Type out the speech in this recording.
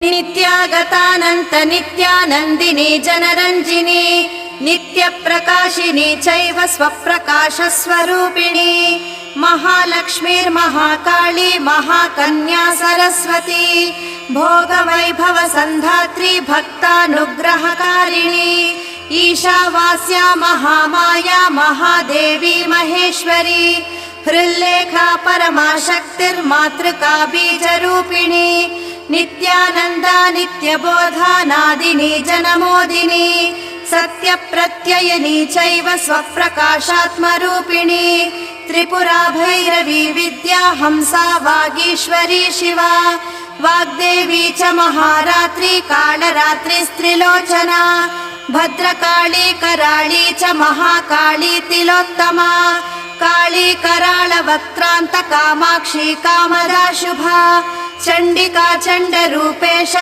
नित्यागतानन्त नित्यानन्दिनी जनरञ्जिनी नित्यप्रकाशिनी चैव स्वप्रकाशस्वरूपिणी महालक्ष्मीर्महाकाली महाकन्या सरस्वती भोगवैभवसन्धात्री भक्तानुग्रहकारिणी ईशावास्या महामाया महादेवी महेश्वरी हृल्लेखा परमाशक्तिर्मातृका बीजरूपिणी नित्यानन्दा नित्यबोधा नादिनी जनमोदिनी सत्यप्रत्ययिनी चैव स्वप्रकाशात्मरूपिणी त्रिपुरा भैरवी विद्या हंसा वागीश्वरी शिवा वाग्देवी च महारात्री कालरात्रिस्त्रिलोचना भद्रकाली कराळी च महाकाली तिलोत्तमा काली कराळवक्त्रान्त कामाक्षी कामदा शुभा चण्डिका चण्डरूपेश